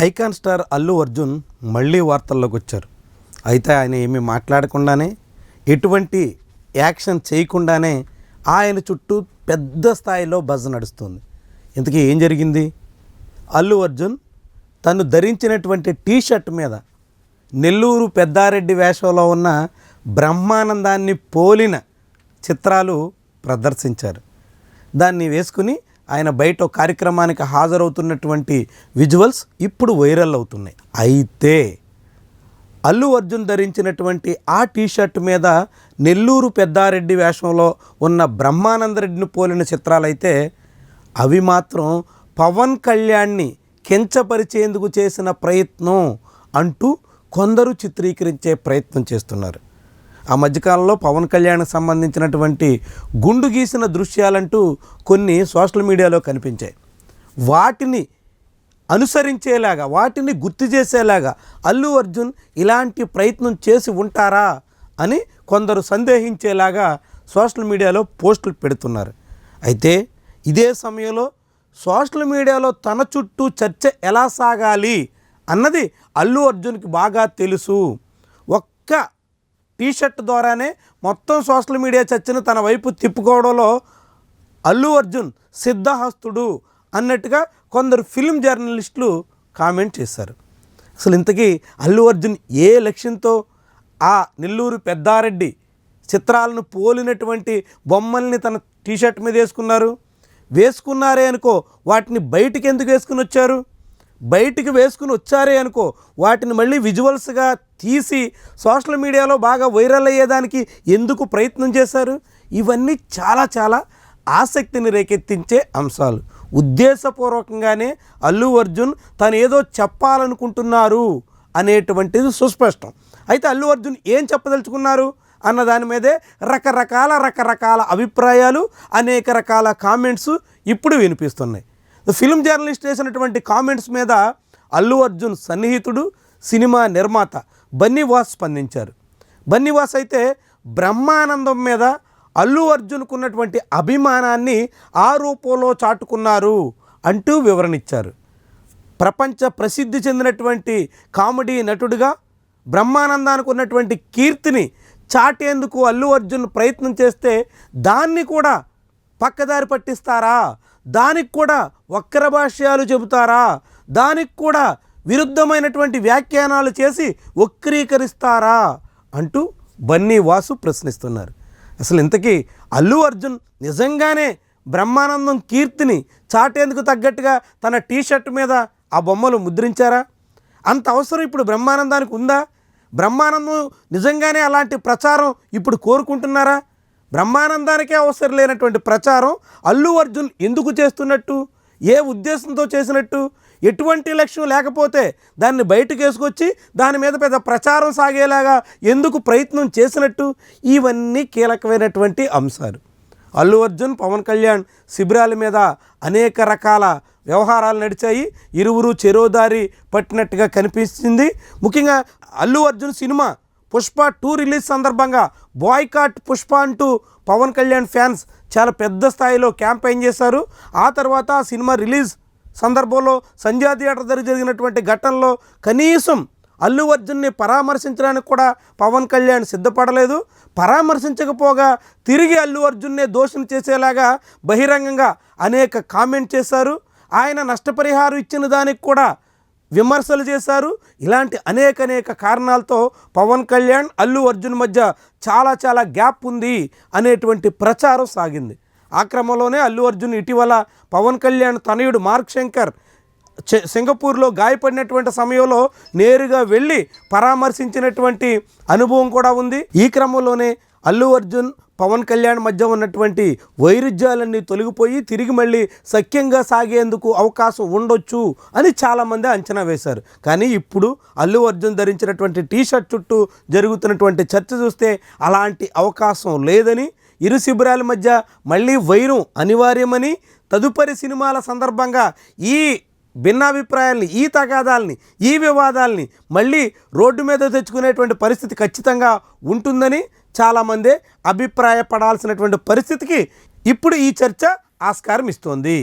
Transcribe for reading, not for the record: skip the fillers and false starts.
Icon star Allu Arjun మళ్ళీ వార్తల్లోకి వచ్చారు. అయితే ఆయన ఏమీ మాట్లాడకుండానే, ఎటువంటి యాక్షన్ చేయకుండానే ఆయన చుట్టూ పెద్ద స్థాయిలో బజ్ నడుస్తుంది. ఇంతకీ ఏం జరిగింది? అల్లు అర్జున్ తను ధరించినటువంటి టీషర్ట్ మీద నెల్లూరు పెద్దారెడ్డి వేషంలో ఉన్న బ్రహ్మానందాన్ని పోలిన చిత్రాలు ప్రదర్శించారు. దాన్ని వేసుకుని ఆయన బయట కార్యక్రమానికి హాజరవుతున్నటువంటి విజువల్స్ ఇప్పుడు వైరల్ అవుతున్నాయి. అయితే అల్లు అర్జున్ ధరించినటువంటి ఆ టీషర్ట్ మీద నెల్లూరు పెద్దారెడ్డి వేషంలో ఉన్న బ్రహ్మానందరెడ్డిని పోలిన చిత్రాలైతే అవి మాత్రం పవన్ కళ్యాణ్ని కించపరిచేందుకు చేసిన ప్రయత్నం అంటూ కొందరు చిత్రీకరించే ప్రయత్నం చేస్తున్నారు. ఆ మధ్యకాలంలో పవన్ కళ్యాణ్కి సంబంధించినటువంటి గుండు గీసిన దృశ్యాలంటూ కొన్ని సోషల్ మీడియాలో కనిపించాయి. వాటిని అనుసరించేలాగా, వాటిని గుర్తు చేసేలాగా అల్లు అర్జున్ ఇలాంటి ప్రయత్నం చేసి ఉంటారా అని కొందరు సందేహించేలాగా సోషల్ మీడియాలో పోస్టులు పెడుతున్నారు. అయితే ఇదే సమయంలో సోషల్ మీడియాలో తన చుట్టూ చర్చ ఎలా సాగాలి అన్నది అల్లు అర్జున్కి బాగా తెలుసు. ఒక్క టీషర్ట్ ద్వారానే మొత్తం సోషల్ మీడియా చర్చను తన వైపు తిప్పుకోవడంలో అల్లు అర్జున్ సిద్ధహస్తుడు అన్నట్టుగా కొందరు ఫిల్మ్ జర్నలిస్టులు కామెంట్ చేశారు. అసలు ఇంతకీ అల్లు అర్జున్ ఏ లక్ష్యంతో ఆ నెల్లూరు పెద్దారెడ్డి చిత్రాలను పోలినటువంటి బొమ్మల్ని తన టీషర్ట్ మీద వేసుకున్నారే అనుకో, వాటిని బయటికి ఎందుకు వేసుకుని వచ్చారు? బయటికి వేసుకుని వచ్చారే అనుకో, వాటిని మళ్ళీ విజువల్స్గా తీసి సోషల్ మీడియాలో బాగా వైరల్ అయ్యేదానికి ఎందుకు ప్రయత్నం చేశారు? ఇవన్నీ చాలా చాలా ఆసక్తిని రేకెత్తించే అంశాలు. ఉద్దేశపూర్వకంగానే అల్లు అర్జున్ తను ఏదో చెప్పాలనుకుంటున్నారు అనేటువంటిది సుస్పష్టం. అయితే అల్లు అర్జున్ ఏం చెప్పదలుచుకున్నారు అన్న దాని మీదే రకరకాల అభిప్రాయాలు, అనేక రకాల కామెంట్స్ ఇప్పుడు వినిపిస్తున్నాయి. ఫిల్మ్ జర్నలిస్ట్ వేసినటువంటి కామెంట్స్ మీద అల్లు అర్జున్ సన్నిహితుడు, సినిమా నిర్మాత బన్నీవాస్ స్పందించారు. బన్నీవాస్ అయితే బ్రహ్మానందం మీద అల్లు అర్జున్కు ఉన్నటువంటి అభిమానాన్ని ఆ రూపంలో చాటుకున్నారు అంటూ వివరణ ఇచ్చారు. ప్రపంచ ప్రసిద్ధి చెందినటువంటి కామెడీ నటుడిగా బ్రహ్మానందానికి ఉన్నటువంటి కీర్తిని చాటేందుకు అల్లు అర్జున్ ప్రయత్నం చేస్తే దాన్ని కూడా పక్కదారి పట్టిస్తారా? దానికి కూడా వక్ర భాష్యాలు చెబుతారా? దానికి కూడా విరుద్ధమైనటువంటి వ్యాఖ్యానాలు చేసి వక్రీకరిస్తారా అంటూ బన్నీవాసు ప్రశ్నిస్తున్నారు. అసలు ఇంతకీ అల్లు అర్జున్ నిజంగానే బ్రహ్మానందం కీర్తిని చాటేందుకు తగ్గట్టుగా తన టీషర్ట్ మీద ఆ బొమ్మలు ముద్రించారా? అంత అవసరం ఇప్పుడు బ్రహ్మానందానికి ఉందా? బ్రహ్మానందం నిజంగానే అలాంటి ప్రచారం ఇప్పుడు కోరుకుంటున్నారా? బ్రహ్మానందానికే అవసరం లేనటువంటి ప్రచారం అల్లు అర్జున్ ఎందుకు చేస్తున్నట్టు? ఏ ఉద్దేశంతో చేసినట్టు? ఎటువంటి లక్ష్యం లేకపోతే దాన్ని బయటకు వేసుకొచ్చి దాని మీద పెద్ద ప్రచారం సాగేలాగా ఎందుకు ప్రయత్నం చేసినట్టు? ఇవన్నీ కీలకమైనటువంటి అంశాలు. అల్లు అర్జున్, పవన్ కళ్యాణ్ శిబిరాల మీద అనేక రకాల వ్యవహారాలు నడిచాయి. ఇరువురు చెరోదారి పట్టినట్టుగా కనిపిస్తుంది. ముఖ్యంగా అల్లు అర్జున్ సినిమా పుష్ప 2 రిలీజ్ సందర్భంగా బాయ్కాట్ పుష్ప అంటూ పవన్ కళ్యాణ్ ఫ్యాన్స్ చాలా పెద్ద స్థాయిలో క్యాంపెయిన్ చేశారు. ఆ తర్వాత ఆ సినిమా రిలీజ్ సందర్భంలో సంధ్యా థియేటర్ దగ్గర జరిగినటువంటి ఘటనలో కనీసం అల్లు అర్జున్ని పరామర్శించడానికి కూడా పవన్ కళ్యాణ్ సిద్ధపడలేదు. పరామర్శించకపోగా తిరిగి అల్లు అర్జున్నే దోషం చేసేలాగా బహిరంగంగా అనేక కామెంట్ చేశారు. ఆయన నష్టపరిహారం ఇచ్చిన దానికి కూడా విమర్శలు చేశారు. ఇలాంటి అనేక కారణాలతో పవన్ కళ్యాణ్, అల్లు అర్జున్ మధ్య చాలా గ్యాప్ ఉంది అనేటువంటి ప్రచారం సాగింది. ఆ క్రమంలోనే అల్లు అర్జున్ ఇటీవల పవన్ కళ్యాణ్ తనయుడు మార్క్ శంకర్ సింగపూర్లో గాయపడినటువంటి సమయంలో నేరుగా వెళ్ళి పరామర్శించినటువంటి అనుభవం కూడా ఉంది. ఈ క్రమంలోనే అల్లు అర్జున్, పవన్ కళ్యాణ్ మధ్య ఉన్నటువంటి వైరుధ్యాలన్నీ తొలగిపోయి తిరిగి మళ్ళీ సఖ్యంగా సాగేందుకు అవకాశం ఉండొచ్చు అని చాలామంది అంచనా వేశారు. కానీ ఇప్పుడు అల్లు అర్జున్ ధరించినటువంటి టీషర్ట్ చుట్టూ జరుగుతున్నటువంటి చర్చ చూస్తే అలాంటి అవకాశం లేదని, ఇరు శిబిరాల మధ్య మళ్ళీ వైరం అనివార్యమని, తదుపరి సినిమాల సందర్భంగా ఈ భిన్నాభిప్రాయాల్ని, ఈ తగాదాల్ని, ఈ వివాదాల్ని మళ్ళీ రోడ్డు మీద తెచ్చుకునేటువంటి పరిస్థితి ఖచ్చితంగా ఉంటుందని చాలామంది అభిప్రాయపడాల్సినటువంటి పరిస్థితికి ఇప్పుడు ఈ చర్చ ఆస్కారం ఇస్తోంది.